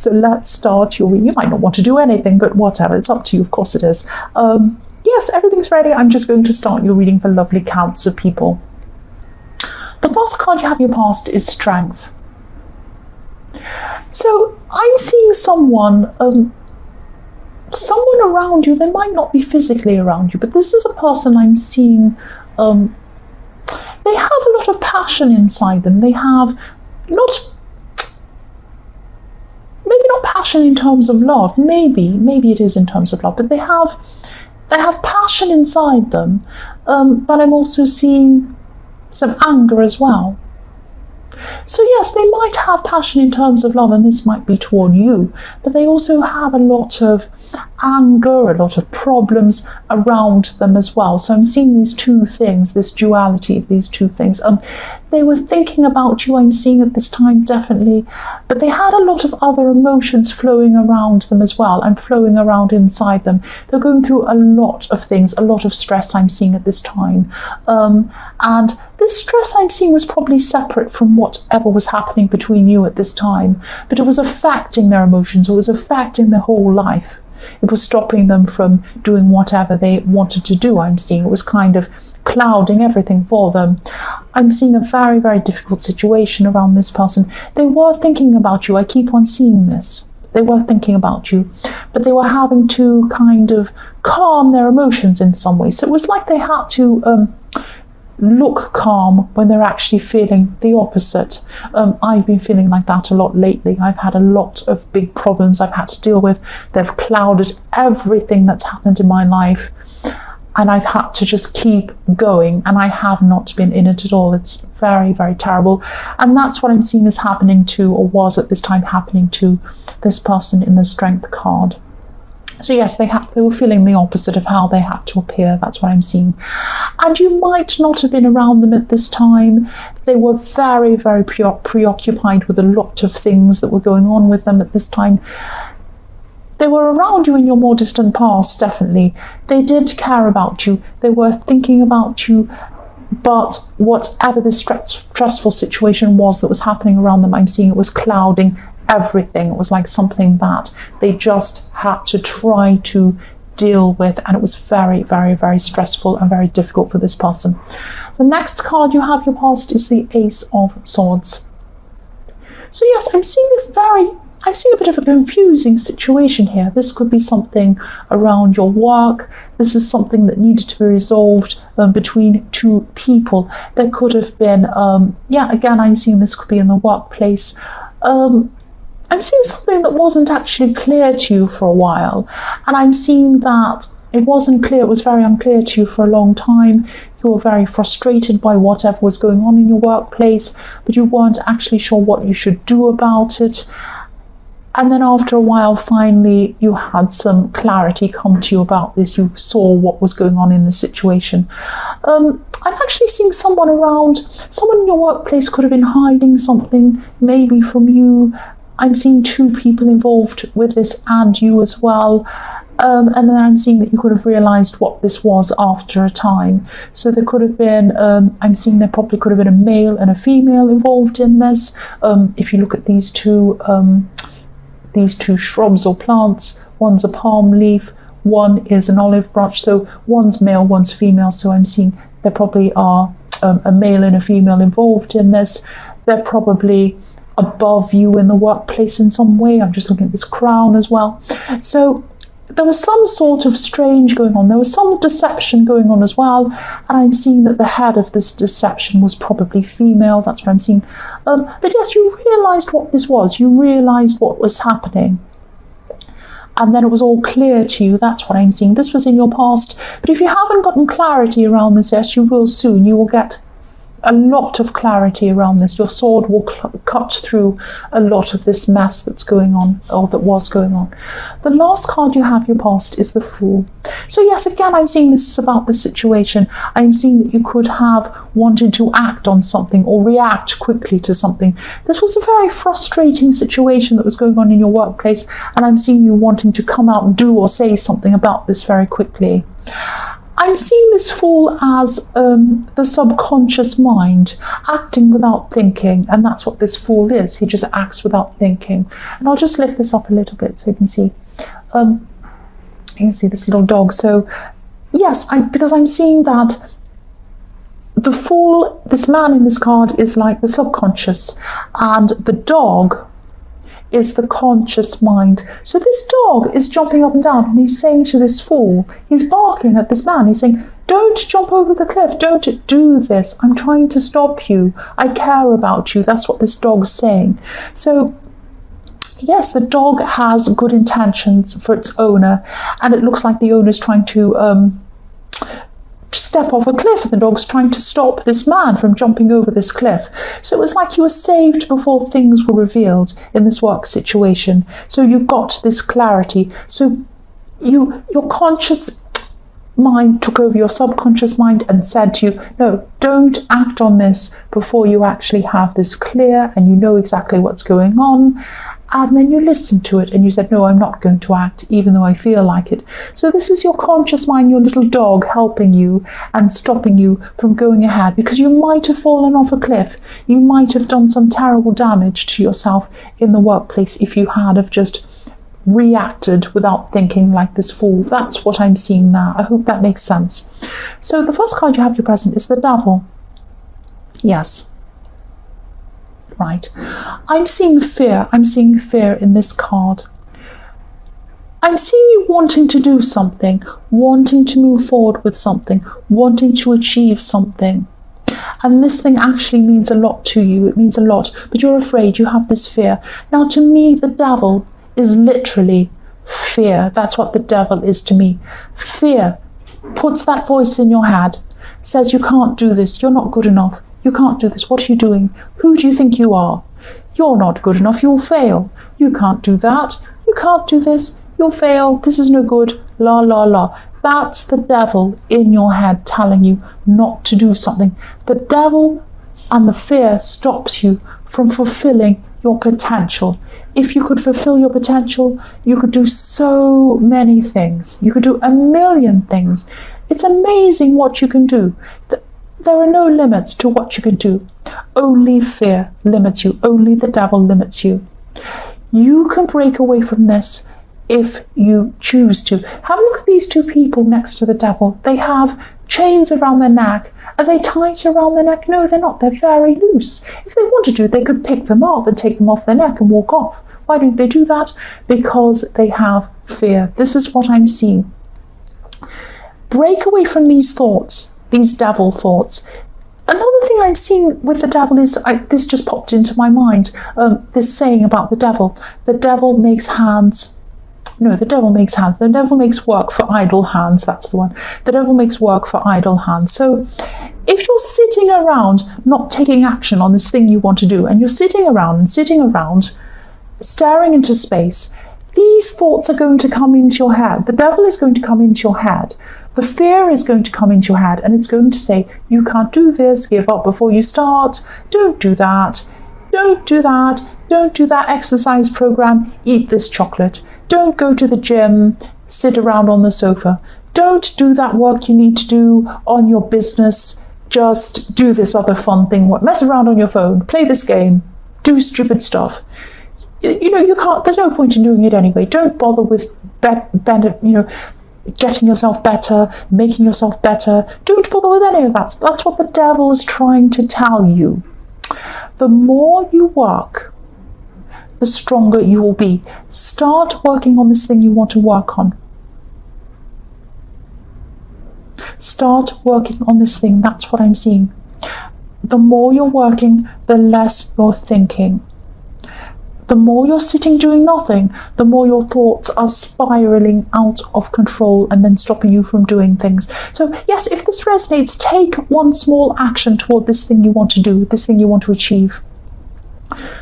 So let's start your reading. You might not want to do anything, but whatever, it's up to you, of course it is. Yes, everything's ready. I'm just going to start your reading for lovely Cancer people. The first card you have in your past is Strength. So I'm seeing someone around you. They might not be physically around you, but this is a person I'm seeing. They have a lot of passion inside them. They have maybe not passion in terms of love. Maybe it is in terms of love, but they have passion inside them. But I'm also seeing some anger as well. So yes, they might have passion in terms of love, and this might be toward you, but they also have a lot of anger, a lot of problems around them as well. So I'm seeing these two things, this duality of these two things. They were thinking about you, I'm seeing at this time, definitely, but they had a lot of other emotions flowing around them as well, and flowing around inside them. They're going through a lot of things, a lot of stress I'm seeing at this time. And this stress I'm seeing was probably separate from whatever was happening between you at this time, but it was affecting their emotions, it was affecting their whole life. It was stopping them from doing whatever they wanted to do, I'm seeing. It was kind of clouding everything for them. I'm seeing a very, very difficult situation around this person. They were thinking about you. I keep on seeing this. They were thinking about you, but they were having to kind of calm their emotions in some way. So it was like they had to look calm when they're actually feeling the opposite. I've been feeling like that a lot lately. I've had a lot of big problems I've had to deal with. They've clouded everything that's happened in my life, and I've had to just keep going, and I have not been in it at all. It's very, very terrible, and that's what I'm seeing is happening to, or was at this time happening to, this person in the Strength card. So yes, they were feeling the opposite of how they had to appear. That's what I'm seeing. And you might not have been around them at this time. They were very, very preoccupied with a lot of things that were going on with them at this time. They were around you in your more distant past, definitely. They did care about you. They were thinking about you. But whatever this stressful situation was that was happening around them, I'm seeing it was clouding everything. It was like something that they just had to try to deal with, and it was very, very, very stressful and very difficult for this person. The next card you have your past is the Ace of Swords. So yes, I'm seeing a bit of a confusing situation here. This could be something around your work. This is something that needed to be resolved between two people. There could have been, again, I'm seeing this could be in the workplace. I'm seeing something that wasn't actually clear to you for a while, and I'm seeing that it wasn't clear, it was very unclear to you for a long time. You were very frustrated by whatever was going on in your workplace, but you weren't actually sure what you should do about it. And then after a while, finally, you had some clarity come to you about this. You saw what was going on in the situation. I'm actually seeing someone in your workplace could have been hiding something, maybe from you. I'm seeing two people involved with this, and you as well. And then I'm seeing that you could have realised what this was after a time. So there could have been, I'm seeing there probably could have been a male and a female involved in this. If you look at these two shrubs or plants, one's a palm leaf, one is an olive branch. So one's male, one's female. So I'm seeing there probably are a male and a female involved in this. They're probably above you in the workplace in some way. I'm just looking at this crown as well. So there was some sort of strange going on. There was some deception going on as well. And I'm seeing that the head of this deception was probably female. That's what I'm seeing. But yes, you realised what this was. You realised what was happening. And then it was all clear to you. That's what I'm seeing. This was in your past. But if you haven't gotten clarity around this yet, you will soon. You will get a lot of clarity around this. Your sword will cut through a lot of this mess that's going on, or that was going on. The last card you have your past is the Fool. So yes, again, I'm seeing this is about the situation. I'm seeing that you could have wanted to act on something or react quickly to something. This was a very frustrating situation that was going on in your workplace, and I'm seeing you wanting to come out and do or say something about this very quickly. I'm seeing this Fool as the subconscious mind acting without thinking, and that's what this Fool is. He just acts without thinking. And I'll just lift this up a little bit so you can see. You can see this little dog. So yes, because I'm seeing that the Fool, this man in this card, is like the subconscious, and the dog is the conscious mind. So this dog is jumping up and down, and he's saying to this Fool, he's barking at this man, he's saying, don't jump over the cliff, don't do this, I'm trying to stop you, I care about you. That's what this dog's saying. So yes, the dog has good intentions for its owner, and it looks like the owner's trying to step off a cliff, and the dog's trying to stop this man from jumping over this cliff. So it was like you were saved before things were revealed in this work situation. So you got this clarity. So your conscious mind took over your subconscious mind and said to you, no, don't act on this before you actually have this clear and you know exactly what's going on. And then you listened to it and you said, no, I'm not going to act, even though I feel like it. So this is your conscious mind, your little dog, helping you and stopping you from going ahead, because you might have fallen off a cliff. You might have done some terrible damage to yourself in the workplace if you had have just reacted without thinking like this Fool. That's what I'm seeing now. I hope that makes sense. So the first card you have your present is the Devil. Yes. Right. I'm seeing fear. I'm seeing fear in this card. I'm seeing you wanting to do something, wanting to move forward with something, wanting to achieve something. And this thing actually means a lot to you. It means a lot, but you're afraid. You have this fear. Now, to me, the Devil is literally fear. That's what the Devil is to me. Fear puts that voice in your head, says you can't do this, you're not good enough. You can't do this. What are you doing? Who do you think you are? You're not good enough. You'll fail. You can't do that. You can't do this. You'll fail. This is no good. La, la, la. That's the Devil in your head telling you not to do something. The Devil and the fear stops you from fulfilling your potential. If you could fulfill your potential, you could do so many things. You could do a million things. It's amazing what you can do. There are no limits to what you can do. Only fear limits you. Only the Devil limits you. You can break away from this if you choose to. Have a look at these two people next to the Devil. They have chains around their neck. Are they tight around their neck? No, they're not. They're very loose. If they wanted to, they could pick them up and take them off their neck and walk off. Why don't they do that? Because they have fear. This is what I'm seeing. Break away from these thoughts. These Devil thoughts. Another thing I'm seeing with the Devil is, this just popped into my mind, this saying about the Devil. The Devil makes hands. No, the Devil makes hands. The Devil makes work for idle hands. That's the one. The Devil makes work for idle hands. So if you're sitting around not taking action on this thing you want to do, and you're sitting around, staring into space, these thoughts are going to come into your head. The Devil is going to come into your head. The fear is going to come into your head, and it's going to say, you can't do this, give up before you start, don't do that, don't do that, don't do that exercise program, eat this chocolate, don't go to the gym, sit around on the sofa, don't do that work you need to do on your business, just do this other fun thing, mess around on your phone, play this game, do stupid stuff. You know, you can't, there's no point in doing it anyway. Don't bother with getting yourself better, making yourself better. Don't bother with any of that. That's what the Devil is trying to tell you. The more you work, the stronger you will be. Start working on this thing you want to work on. Start working on this thing. That's what I'm seeing. The more you're working, the less you're thinking. The more you're sitting doing nothing, the more your thoughts are spiraling out of control and then stopping you from doing things. So yes, if this resonates, take one small action toward this thing you want to do, this thing you want to achieve.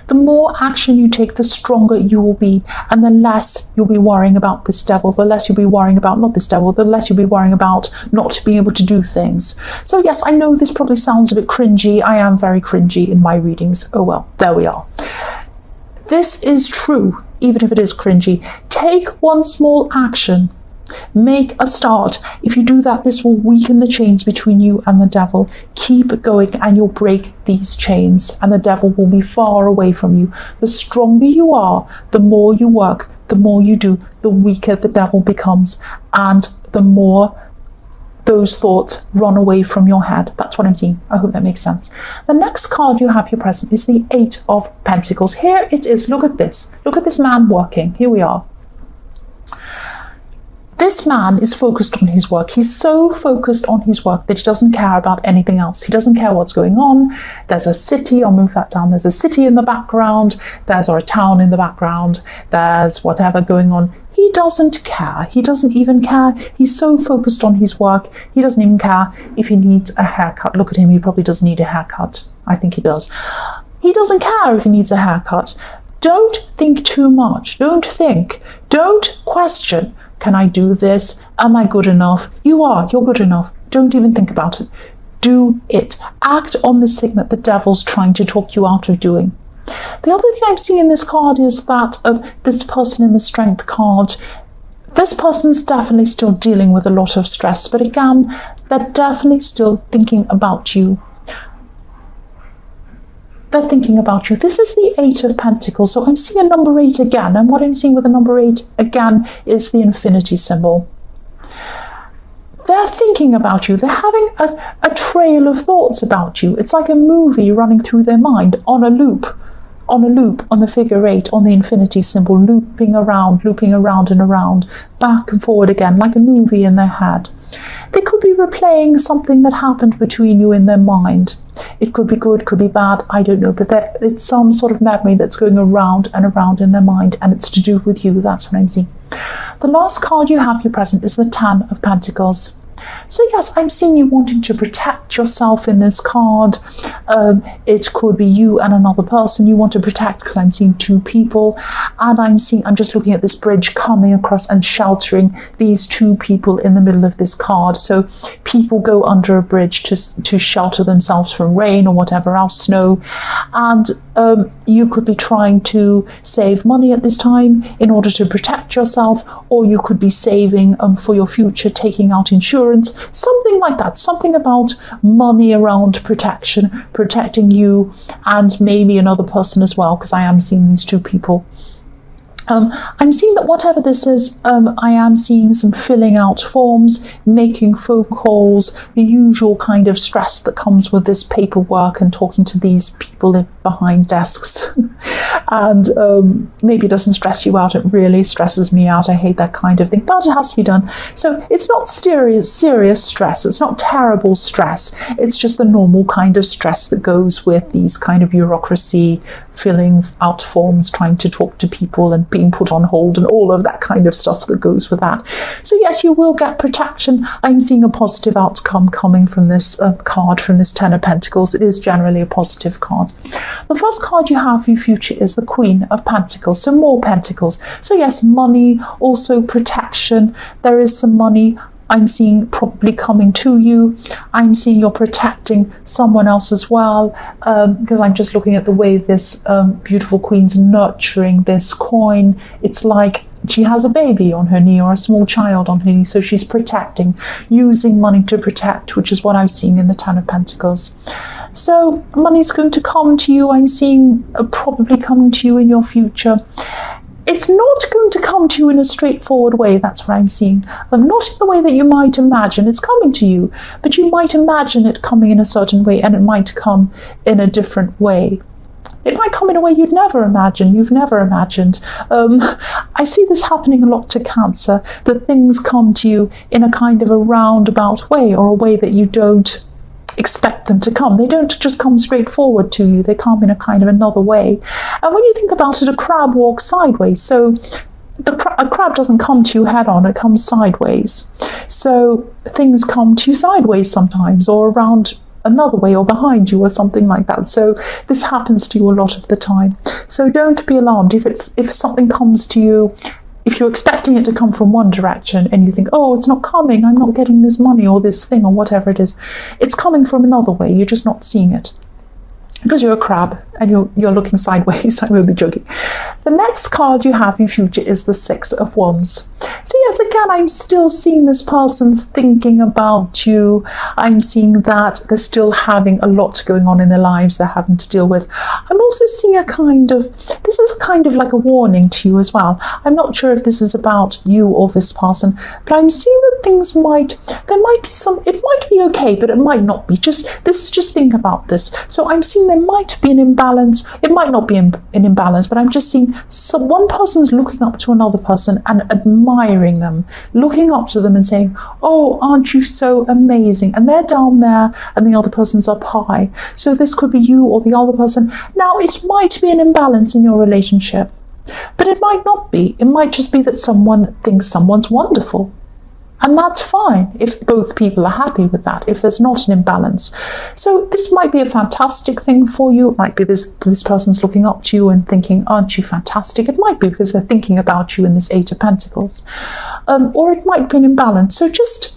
The more action you take, the stronger you will be, and the less you'll be worrying about this Devil, the less you'll be worrying about not this Devil, the less you'll be worrying about not being able to do things. So yes, I know this probably sounds a bit cringy. I am very cringy in my readings. Oh well, there we are. This is true, even if it is cringy. Take one small action Make a start. If you do that, this will weaken the chains between you and the devil. Keep going and you'll break these chains and the devil will be far away from you. The stronger you are, the more you work, the more you do, the weaker the devil becomes and the more those thoughts run away from your head. That's what I'm seeing. I hope that makes sense. The next card you have here present is the Eight of Pentacles. Here it is. Look at this. Look at this man working. Here we are. This man is focused on his work. He's so focused on his work that he doesn't care about anything else. He doesn't care what's going on. There's a city, I'll move that down. There's a city in the background. There's a town in the background. There's whatever going on. He doesn't care. He doesn't even care. He's so focused on his work. He doesn't even care if he needs a haircut. Look at him. He probably does need a haircut. I think he does. He doesn't care if he needs a haircut. Don't think too much. Don't think. Don't question. Can I do this? Am I good enough? You are. You're good enough. Don't even think about it. Do it. Act on this thing that the devil's trying to talk you out of doing. The other thing I'm seeing in this card is that this person in the Strength card, this person's definitely still dealing with a lot of stress, but again, they're definitely still thinking about you. They're thinking about you. This is the Eight of Pentacles. So I'm seeing a number 8 again. And what I'm seeing with the number 8 again is the infinity symbol. They're thinking about you. They're having a trail of thoughts about you. It's like a movie running through their mind on a loop, on the figure 8, on the infinity symbol, looping around and around, back and forward again, like a movie in their head. They could be replaying something that happened between you in their mind. It could be good, could be bad, I don't know, but it's some sort of memory that's going around and around in their mind, and it's to do with you. That's what I'm seeing. The last card you have here present is the Ten of Pentacles. So yes, I'm seeing you wanting to protect yourself in this card. It could be you and another person you want to protect, because I'm seeing two people, and I'm just looking at this bridge coming across and sheltering these two people in the middle of this card. So people go under a bridge to shelter themselves from rain or whatever else, snow, and you could be trying to save money at this time in order to protect yourself, or you could be saving for your future, taking out insurance, something like that, something about money around protection, protecting you and maybe another person as well, because I am seeing these two people. I'm seeing that whatever this is, I am seeing some filling out forms, making phone calls, the usual kind of stress that comes with this paperwork and talking to these people behind desks. And maybe it doesn't stress you out. It really stresses me out. I hate that kind of thing, but it has to be done. So it's not serious stress. It's not terrible stress. It's just the normal kind of stress that goes with these kind of bureaucracy, filling out forms, trying to talk to people and being put on hold and all of that kind of stuff that goes with that. So yes, you will get protection. I'm seeing a positive outcome coming from this card, from this Ten of Pentacles. It is generally a positive card. The first card you have for your future is the Queen of Pentacles, so more pentacles. So yes, money, also protection. There is some money I'm seeing probably coming to you. I'm seeing you're protecting someone else as well, because I'm just looking at the way this beautiful queen's nurturing this coin. It's like she has a baby on her knee or a small child on her knee, so she's protecting, using money to protect, which is what I'm seeing in the Ten of Pentacles. So money's going to come to you. I'm seeing probably coming to you in your future. It's not going to come to you in a straightforward way. That's what I'm seeing. Not in the way that you might imagine. It's coming to you, but you might imagine it coming in a certain way, and it might come in a different way. It might come in a way you've never imagined. I see this happening a lot to Cancer, that things come to you in a kind of a roundabout way, or a way that you don't expect them to come. They don't just come straight forward to you. They come in a kind of another way. And when you think about it, a crab walks sideways. So a crab doesn't come to you head on, it comes sideways. So things come to you sideways sometimes, or around another way, or behind you, or something like that. So this happens to you a lot of the time. So don't be alarmed if something comes to you. If you're expecting it to come from one direction and you think, oh, it's not coming, I'm not getting this money or this thing or whatever it is, it's coming from another way, you're just not seeing it. because you're a crab and you're looking sideways. I'm only joking. The next card you have in future is the Six of Wands. So yes, again, I'm still seeing this person thinking about you. I'm seeing that they're still having a lot going on in their lives they're having to deal with. I'm also seeing this is kind of like a warning to you as well. I'm not sure if this is about you or this person, but I'm seeing that it might be okay, but it might not be. Just think about this. So I'm seeing there might be an imbalance. It might not be an imbalance, but I'm just seeing one person's looking up to another person and admiring them, looking up to them and saying, oh, aren't you so amazing? And they're down there and the other person's up high. So this could be you or the other person. Now, it might be an imbalance in your relationship, but it might not be. It might just be that someone thinks someone's wonderful. And that's fine if both people are happy with that, if there's not an imbalance. So this might be a fantastic thing for you. It might be this person's looking up to you and thinking, aren't you fantastic? It might be because they're thinking about you in this Eight of Pentacles. Or it might be an imbalance. So just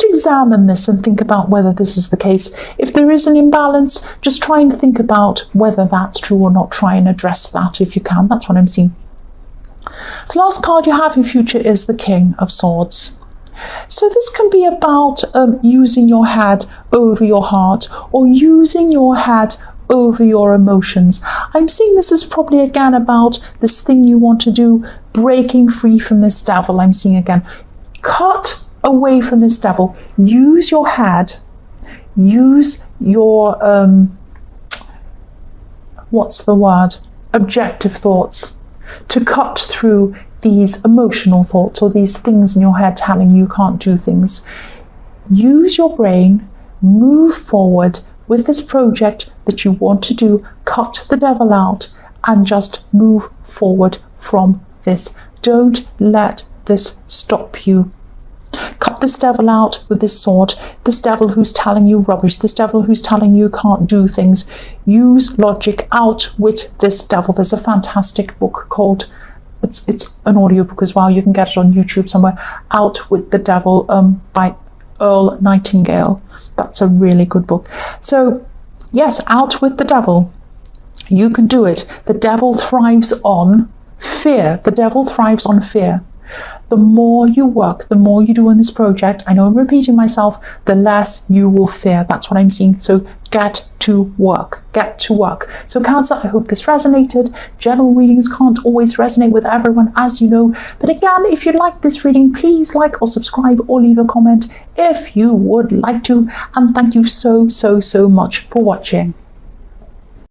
examine this and think about whether this is the case. If there is an imbalance, just try and think about whether that's true or not. Try and address that if you can. That's what I'm seeing. The last card you have in future is the King of Swords. So this can be about using your head over your heart, or using your head over your emotions. I'm seeing this is probably again about this thing you want to do, breaking free from this devil. I'm seeing again, cut away from this devil. Use your head, use your objective thoughts to cut through these emotional thoughts or these things in your head telling you can't do things. Use your brain, move forward with this project that you want to do, cut the devil out and just move forward from this. Don't let this stop you. Cut this devil out with this sword, this devil who's telling you rubbish, this devil who's telling you can't do things. Use logic, out with this devil. There's a fantastic book called, it's an audiobook as well, you can get it on YouTube somewhere, Out with the Devil by Earl Nightingale. That's a really good book. So yes, out with the devil. You can do it. The devil thrives on fear. The devil thrives on fear. The more you work, the more you do on this project, I know I'm repeating myself, the less you will fear. That's what I'm seeing. So get to work. Get to work. So Cancer, I hope this resonated. General readings can't always resonate with everyone, as you know. But again, if you like this reading, please like or subscribe or leave a comment if you would like to. And thank you so much for watching.